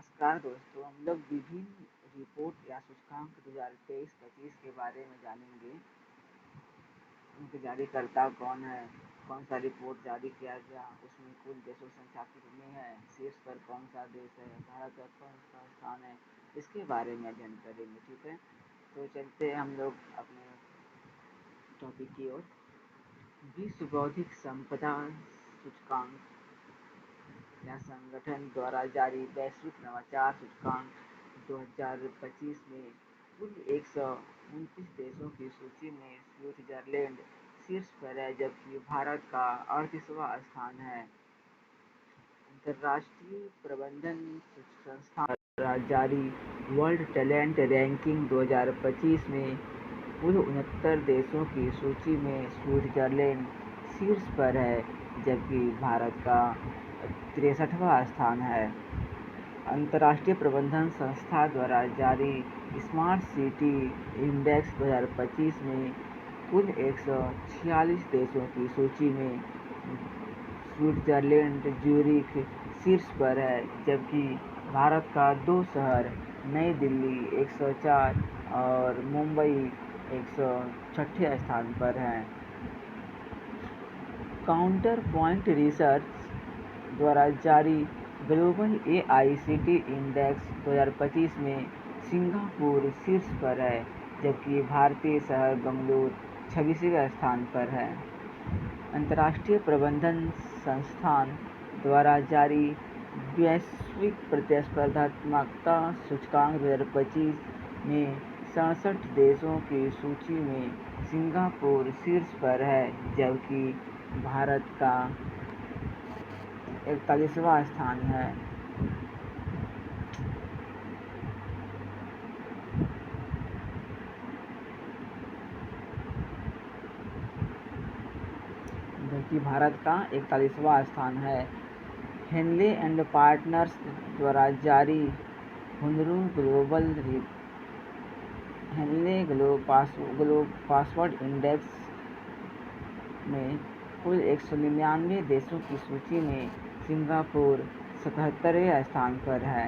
नमस्कार दोस्तों, हम लोग विभिन्न रिपोर्ट या सूचकांक 2023-25 के बारे में जानेंगे। उनके जारीकर्ता कौन है, कौन सा रिपोर्ट जारी किया गया, उसमें कुल देशों की संख्या कितनी है, शीर्ष पर कौन सा देश है, भारत का कौन सा स्थान है, इसके बारे में अध्ययन करेंगे। ठीक है, तो चलते हैं हम लोग अपने टॉपिक की ओर। विश्व बौद्धिक संपदा सूचकांक या संगठन द्वारा जारी वैश्विक नवाचार सूचकांक 2025 में कुल 129 देशों की सूची में स्विट्जरलैंड शीर्ष पर है, जबकि भारत का 38वां स्थान है। अंतर्राष्ट्रीय प्रबंधन संस्थान द्वारा जारी वर्ल्ड टैलेंट रैंकिंग 2025 में कुल 69 देशों की सूची में स्विट्जरलैंड शीर्ष पर है, जबकि भारत का 63वां स्थान है। अंतर्राष्ट्रीय प्रबंधन संस्था द्वारा जारी स्मार्ट सिटी इंडेक्स 2025 में कुल 146 देशों की सूची में स्विट्जरलैंड ज्यूरिख शीर्ष पर है, जबकि भारत का 2 शहर नई दिल्ली 104 और मुंबई 106 स्थान पर हैं। काउंटर पॉइंट रिसर्च द्वारा जारी ग्लोबल AICTE इंडेक्स 2025 में सिंगापुर शीर्ष पर है, जबकि भारतीय शहर बंगलुरु 26वें स्थान पर है। अंतर्राष्ट्रीय प्रबंधन संस्थान द्वारा जारी वैश्विक प्रतिस्पर्धात्मकता सूचकांक 2025 में 67 देशों की सूची में सिंगापुर शीर्ष पर है, जबकि भारत का 41वां स्थान है। जबकि भारत का 41वां स्थान है। हेनले एंड पार्टनर्स द्वारा जारी हुनरुन ग्लोबल पासवर्ड इंडेक्स में कुल 199 देशों की सूची में सिंगापुर 77वें स्थान पर है।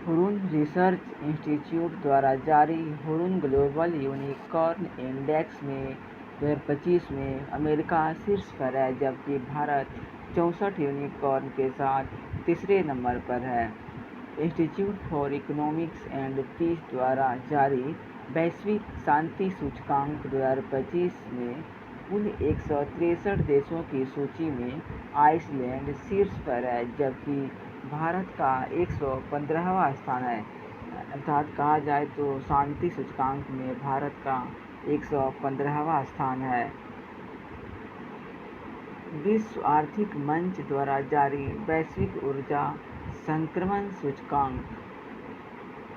हुरुन रिसर्च इंस्टीट्यूट द्वारा जारी हुरुन ग्लोबल यूनिकॉर्न इंडेक्स में 2025 में अमेरिका शीर्ष पर है, जबकि भारत 64 यूनिकॉर्न के साथ तीसरे नंबर पर है। Institute for economics and peace द्वारा जारी वैश्विक शांति सूचकांक 2025 में कुल 163 देशों की सूची में आइसलैंड शीर्ष पर है, जबकि भारत का 115वां स्थान है। अर्थात कहा जाए तो शांति सूचकांक में भारत का 115वां स्थान है। विश्व आर्थिक मंच द्वारा जारी वैश्विक ऊर्जा संक्रमण सूचकांक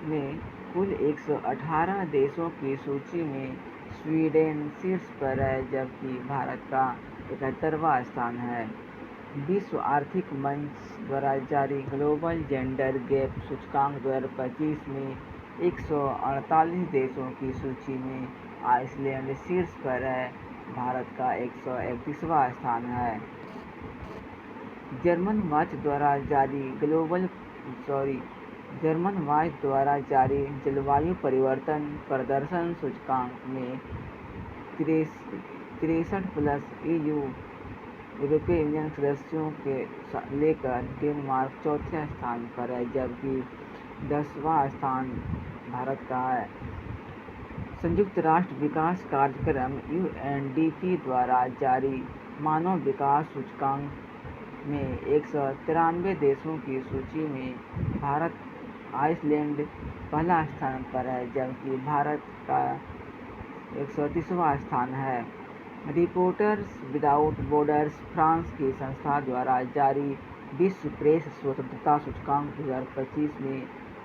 में कुल 118 देशों की सूची में स्वीडन शीर्ष पर है, जबकि भारत का 71वां स्थान है। विश्व आर्थिक मंच द्वारा जारी ग्लोबल जेंडर गैप सूचकांक 2025 में 148 देशों की सूची में आइसलैंड शीर्ष पर है, भारत का 131वां स्थान है। जर्मन वॉच द्वारा जारी जलवायु परिवर्तन प्रदर्शन सूचकांक में 63+ यूरोपीय यूनियन सदस्यों के लेकर डेनमार्क चौथे स्थान पर है, जबकि 10वां स्थान भारत का है। संयुक्त राष्ट्र विकास कार्यक्रम UNDP द्वारा जारी मानव विकास सूचकांक में 193 देशों की सूची में भारत आइसलैंड पहला स्थान पर है, जबकि भारत का 130वां स्थान है। रिपोर्टर्स विदाउट बॉर्डर्स फ्रांस की संस्था द्वारा जारी विश्व प्रेस स्वतंत्रता सूचकांक 2025 में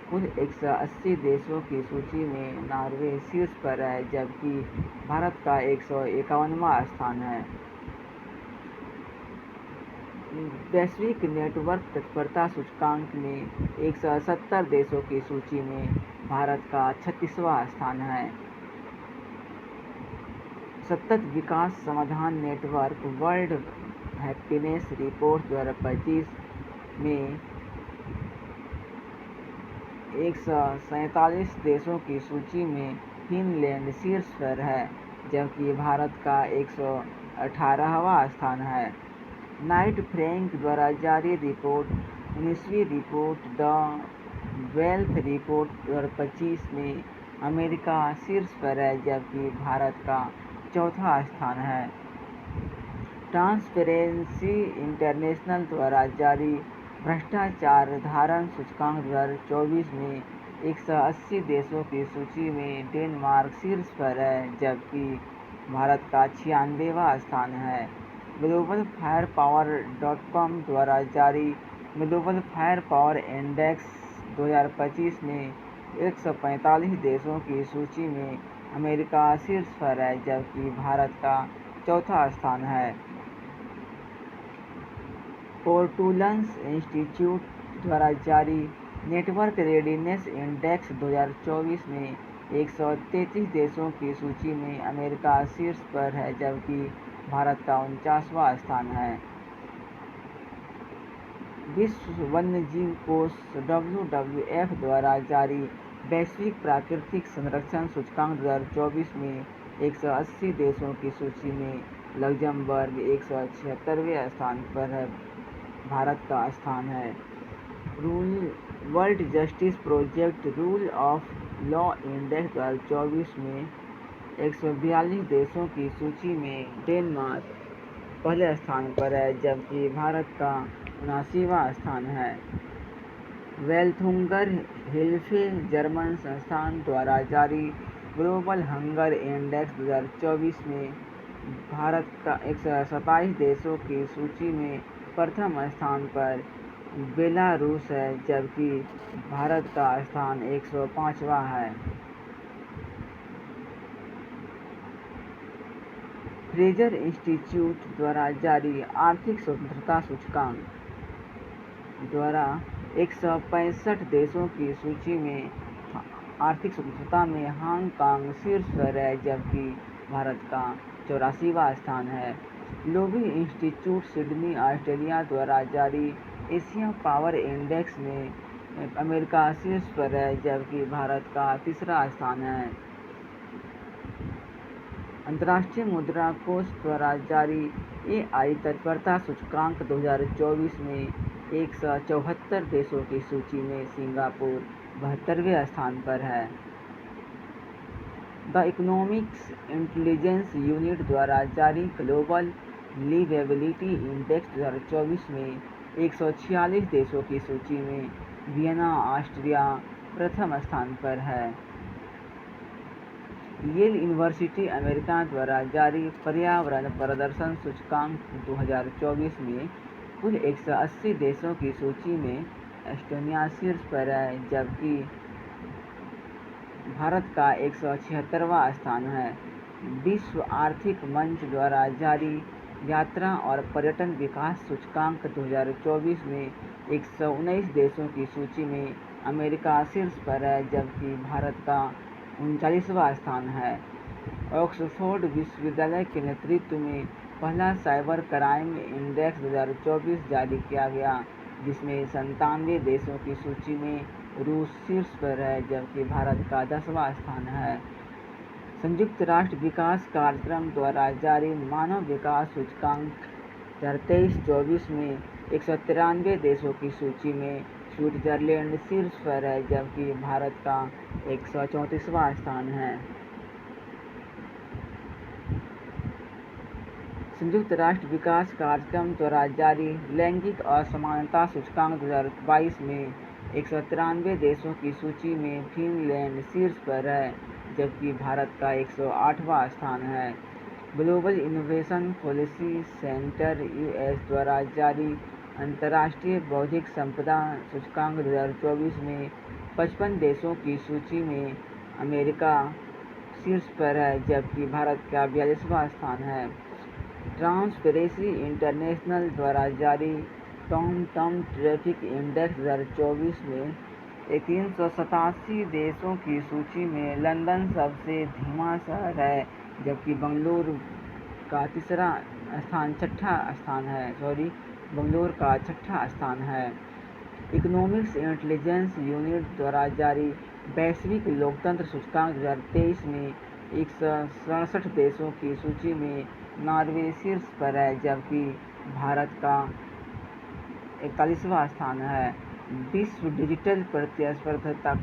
कुल 180 देशों की सूची में नॉर्वे शीर्ष पर है, जबकि भारत का 151वां स्थान है। वैश्विक नेटवर्क तत्परता सूचकांक में 170 देशों की सूची में भारत का 36वां स्थान है। सतत विकास समाधान नेटवर्क वर्ल्ड हैप्पीनेस रिपोर्ट 2025 में 147 देशों की सूची में फिनलैंड शीर्ष पर है, जबकि भारत का 118वां स्थान है। नाइट फ्रैंक द्वारा जारी रिपोर्ट 19वीं रिपोर्ट द वेल्थ रिपोर्ट 2025 में अमेरिका शीर्ष पर है, जबकि भारत का चौथा स्थान है। ट्रांसपेरेंसी इंटरनेशनल द्वारा जारी भ्रष्टाचार धारण सूचकांक 2024 में 180 देशों की सूची में डेनमार्क शीर्ष पर है, जबकि भारत का 96वां स्थान है। ग्लोबल फायर पावर .com द्वारा जारी ग्लोबल फायर पावर इंडेक्स 2025 में 145 देशों की सूची में अमेरिका शीर्ष पर है, जबकि भारत का चौथा स्थान है। पोर्टुलन्स इंस्टीट्यूट द्वारा जारी नेटवर्क रेडीनेस इंडेक्स 2024 में 133 देशों की सूची में अमेरिका शीर्ष पर है, जबकि भारत का 49वां स्थान है। विश्व वन्यजीव कोष WWF द्वारा जारी वैश्विक प्राकृतिक संरक्षण सूचकांक 2024 में 180 देशों की सूची में लग्जमबर्ग 176वें स्थान पर है, भारत का स्थान है। World justice project rule of law index 2024 में 142 देशों की सूची में डेनमार्क पहले स्थान पर है, जबकि भारत का 79वां स्थान है। वेल्थुंगर हिल्फे जर्मन संस्थान द्वारा जारी ग्लोबल हंगर इंडेक्स 2024 में भारत का 127 देशों की सूची में प्रथम स्थान पर बेलारूस है, जबकि भारत का स्थान 105वां है। फ्रेजर इंस्टीट्यूट द्वारा जारी आर्थिक स्वतंत्रता सूचकांक द्वारा 165 देशों की सूची में आर्थिक स्वतंत्रता में हांगकांग शीर्ष पर है, जबकि भारत का 84वां स्थान है। लोबी इंस्टीट्यूट सिडनी ऑस्ट्रेलिया द्वारा जारी एशिया पावर इंडेक्स में अमेरिका शीर्ष पर है, जबकि भारत का तीसरा स्थान है। अंतर्राष्ट्रीय मुद्रा कोष द्वारा जारी AI तत्परता सूचकांक 2024 में 174 देशों की सूची में सिंगापुर 72वें स्थान पर है। द इकोनॉमिक्स इंटेलिजेंस यूनिट द्वारा जारी ग्लोबल लिवेबिलिटी इंडेक्स 2024 में 146 देशों की सूची में वियना ऑस्ट्रिया प्रथम स्थान पर है। येल यूनिवर्सिटी अमेरिका द्वारा जारी पर्यावरण प्रदर्शन सूचकांक 2024 में कुल 180 देशों की सूची में एस्टोनिया शीर्ष पर है, जबकि भारत का 176वां स्थान है। विश्व आर्थिक मंच द्वारा जारी यात्रा और पर्यटन विकास सूचकांक 2024 में 119 देशों की सूची में अमेरिका शीर्ष पर है, जबकि भारत का 39वां स्थान है। ऑक्सफोर्ड विश्वविद्यालय के नेतृत्व में पहला साइबर क्राइम इंडेक्स 2024 जारी किया गया, जिसमें 97 देशों की सूची में रूस शीर्ष पर है, जबकि भारत का 10वां स्थान है। संयुक्त राष्ट्र विकास कार्यक्रम द्वारा जारी मानव विकास सूचकांक 2023-24 में 193 देशों की सूची में स्विट्जरलैंड शीर्ष पर है, जबकि भारत का 134वां स्थान है। संयुक्त राष्ट्र विकास कार्यक्रम द्वारा जारी लैंगिक असमानता सूचकांक 2022 में 193 देशों की सूची में फिनलैंड शीर्ष पर है, जबकि भारत का 108वां स्थान है। Global innovation policy centre US द्वारा जारी अंतर्राष्ट्रीय बौद्धिक संपदा सूचकांक 2024 में 55 देशों की सूची में अमेरिका शीर्ष पर है, जबकि भारत का 42वां स्थान है। ट्रांसपेरेंसी इंटरनेशनल द्वारा जारी टॉम टॉम ट्रैफिक इंडेक्स 2024 में 387 देशों की सूची में लंदन सबसे धीमा शहर है, जबकि बंगलुरु का छठा स्थान है। इकोनॉमिक्स इंटेलिजेंस यूनिट द्वारा जारी वैश्विक लोकतंत्र सूचकांक 2023 में 167 देशों की सूची में नॉर्वे शीर्ष पर है, जबकि भारत का 41वां स्थान है। विश्व डिजिटल प्रतिस्पर्धा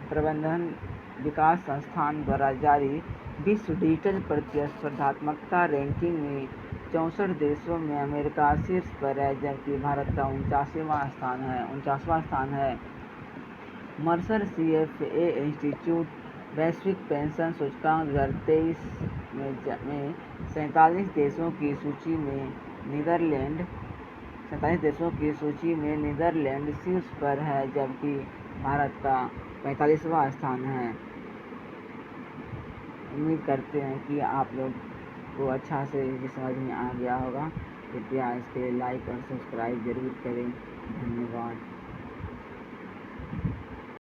प्रबंधन विकास संस्थान द्वारा जारी विश्व डिजिटल प्रतिस्पर्धात्मकता रैंकिंग में 64 देशों में अमेरिका शीर्ष पर है, जबकि भारत का 49वां स्थान है। मर्सर CFA इंस्टीट्यूट वैश्विक पेंशन सूचकांक 2023 में 47 देशों की सूची में नीदरलैंड शीर्ष पर है, जबकि भारत का 45वां स्थान है। उम्मीद करते हैं कि आप लोग को अच्छा से समझ में आ गया होगा। कृपया इसके लाइक और सब्सक्राइब जरूर करें। धन्यवाद।